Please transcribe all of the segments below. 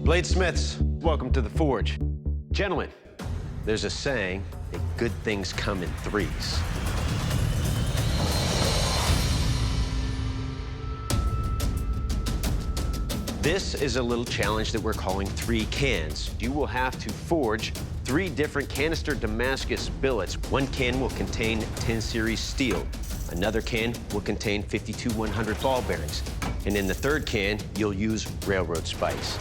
Bladesmiths, welcome to the forge. Gentlemen, there's a saying that good things come in threes. This is a little challenge that we're calling 3 cans. You will have to forge 3 different canister Damascus billets. One can will contain 10 series steel. Another can will contain 52-100 ball bearings. And in the third can, you'll use railroad spikes.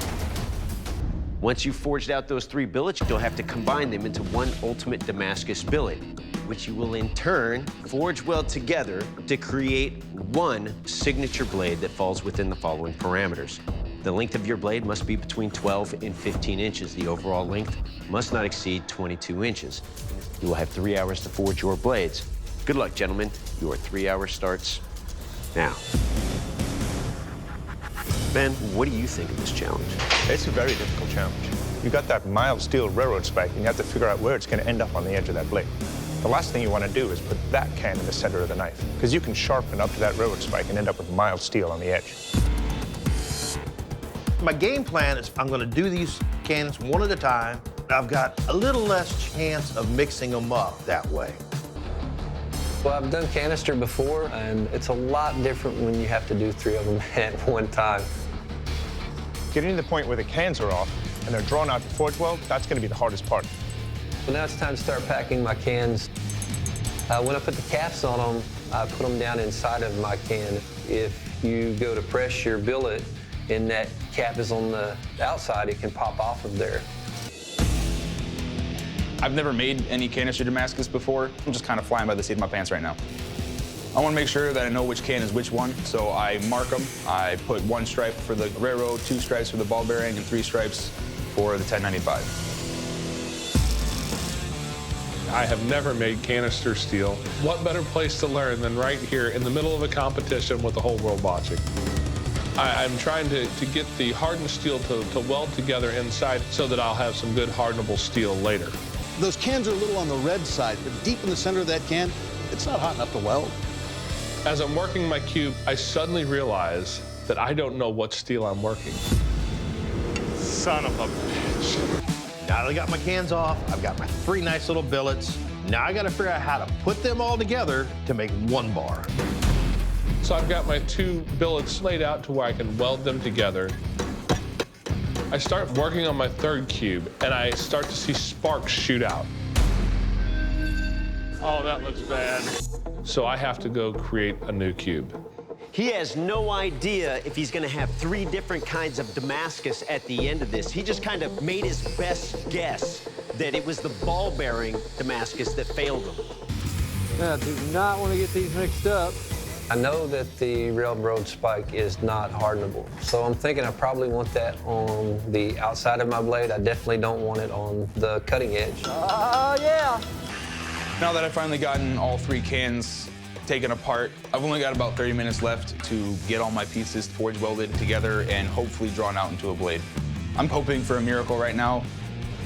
Once you've forged out those 3 billets, you'll have to combine them into one ultimate Damascus billet, which you will in turn forge weld together to create one signature blade that falls within the following parameters. The length of your blade must be between 12 and 15 inches. The overall length must not exceed 22 inches. You will have 3 hours to forge your blades. Good luck, gentlemen. Your 3 hours starts now. Ben, what do you think of this challenge? It's a very difficult challenge. You got that mild steel railroad spike, and you have to figure out where it's going to end up on the edge of that blade. The last thing you want to do is put that can in the center of the knife, because you can sharpen up to that railroad spike and end up with mild steel on the edge. My game plan is I'm going to do these cans one at a time. I've got a little less chance of mixing them up that way. Well, I've done canister before, and it's a lot different when you have to do 3 of them at one time. Getting to the point where the cans are off and they're drawn out to forge weld, that's going to be the hardest part. But now it's time to start packing my cans. When I put the caps on them, I put them down inside of my can. If you go to press your billet and that cap is on the outside, it can pop off of there. I've never made any canister Damascus before. I'm just kind of flying by the seat of my pants right now. I want to make sure that I know which can is which one, so I mark them. I put 1 stripe for the railroad, 2 stripes for the ball bearing, and 3 stripes for the 1095. I have never made canister steel. What better place to learn than right here in the middle of a competition with the whole world watching? I'm trying to get the hardened steel to weld together inside so that I'll have some good hardenable steel later. Those cans are a little on the red side, but deep in the center of that can, it's not hot enough to weld. As I'm working my cube, I suddenly realize that I don't know what steel I'm working. Son of a bitch. Now that I got my cans off, I've got my 3 nice little billets. Now I got to figure out how to put them all together to make 1 bar. So I've got my 2 billets laid out to where I can weld them together. I start working on my 3rd cube, and I start to see sparks shoot out. Oh, that looks bad. So I have to go create a new cube. He has no idea if he's going to have 3 different kinds of Damascus at the end of this. He just kind of made his best guess that it was the ball bearing Damascus that failed him. Now, do not want to get these mixed up. I know that the railroad spike is not hardenable, so I'm thinking I probably want that on the outside of my blade. I definitely don't want it on the cutting edge. Oh, yeah. Now that I've finally gotten all 3 cans taken apart, I've only got about 30 minutes left to get all my pieces forge welded together and hopefully drawn out into a blade. I'm hoping for a miracle right now.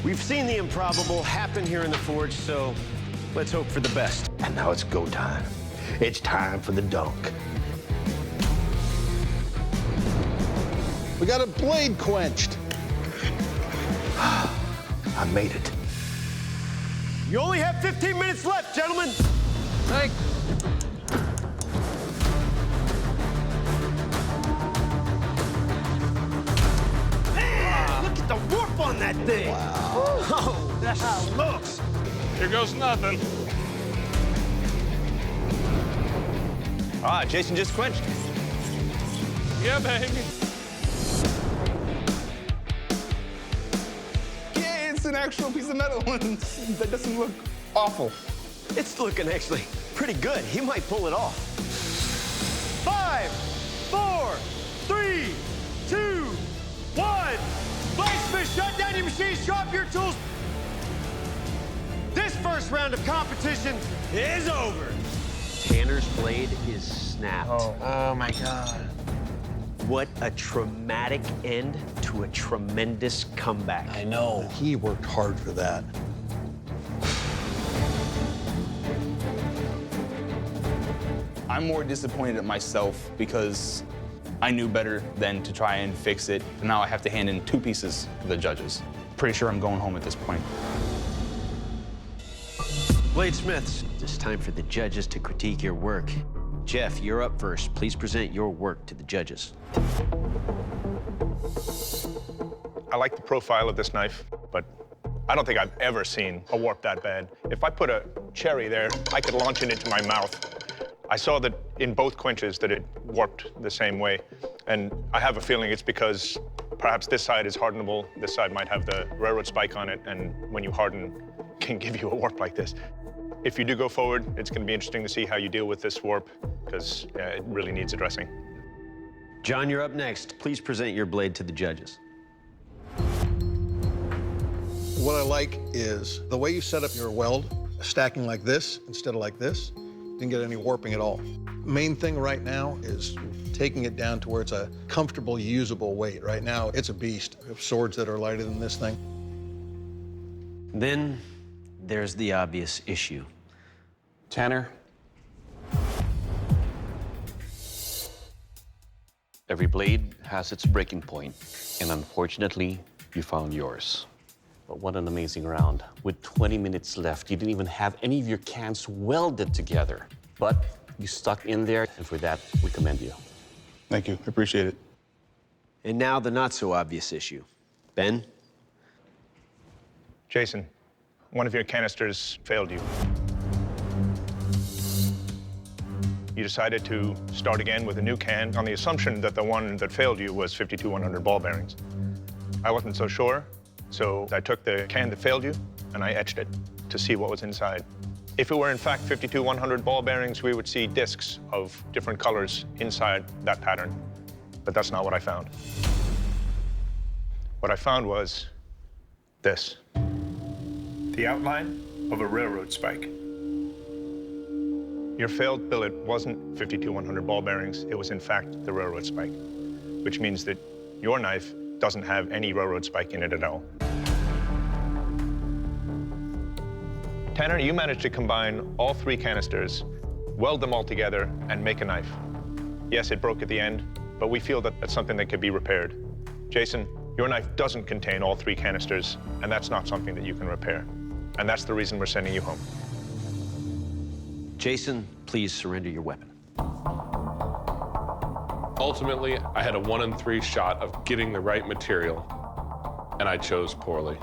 We've seen the improbable happen here in the forge, so let's hope for the best. And now it's go time. It's time for the dunk. We got a blade quenched. I made it. You only have 15 minutes left, gentlemen. Thanks. Man, look at the warp on that thing. Wow. Oh, that smokes. Here goes nothing. Ah, Jason just quenched. Yeah, baby. Yeah, it's an actual piece of metal, and that doesn't look awful. It's looking actually pretty good. He might pull it off. 5, 4, 3, 2, 1. Bladesmiths, shut down your machines, drop your tools. This first round of competition is over. Tanner's blade is snapped. Oh my God. What a traumatic end to a tremendous comeback. I know. He worked hard for that. I'm more disappointed at myself because I knew better than to try and fix it. Now I have to hand in 2 pieces to the judges. Pretty sure I'm going home at this point. Bladesmiths, it's time for the judges to critique your work. Jeff, you're up first. Please present your work to the judges. I like the profile of this knife, but I don't think I've ever seen a warp that bad. If I put a cherry there, I could launch it into my mouth. I saw that in both quenches that it warped the same way, and I have a feeling it's because perhaps this side is hardenable, this side might have the railroad spike on it, and when you harden, can give you a warp like this. If you do go forward, it's going to be interesting to see how you deal with this warp, because it really needs addressing. John, you're up next. Please present your blade to the judges. What I like is the way you set up your weld, stacking like this instead of like this. Didn't get any warping at all. Main thing right now is taking it down to where it's a comfortable, usable weight. Right now, it's a beast. We have swords that are lighter than this thing. Then there's the obvious issue. Tanner, every blade has its breaking point, and unfortunately, you found yours. But what an amazing round. With 20 minutes left, you didn't even have any of your cans welded together. But you stuck in there, and for that, we commend you. Thank you, I appreciate it. And now the not-so-obvious issue. Ben? Jason, one of your canisters failed you. You decided to start again with a new can on the assumption that the one that failed you was 52-100 ball bearings. I wasn't so sure, so I took the can that failed you and I etched it to see what was inside. If it were in fact 52-100 ball bearings, we would see discs of different colors inside that pattern, but that's not what I found. What I found was this. The outline of a railroad spike. Your failed billet wasn't 52-100 ball bearings, it was in fact the railroad spike, which means that your knife doesn't have any railroad spike in it at all. Tanner, you managed to combine all 3 canisters, weld them all together, and make a knife. Yes, it broke at the end, but we feel that that's something that could be repaired. Jason, your knife doesn't contain all 3 canisters, and that's not something that you can repair. And that's the reason we're sending you home. Jason, please surrender your weapon. Ultimately, I had a 1 in 3 shot of getting the right material, and I chose poorly.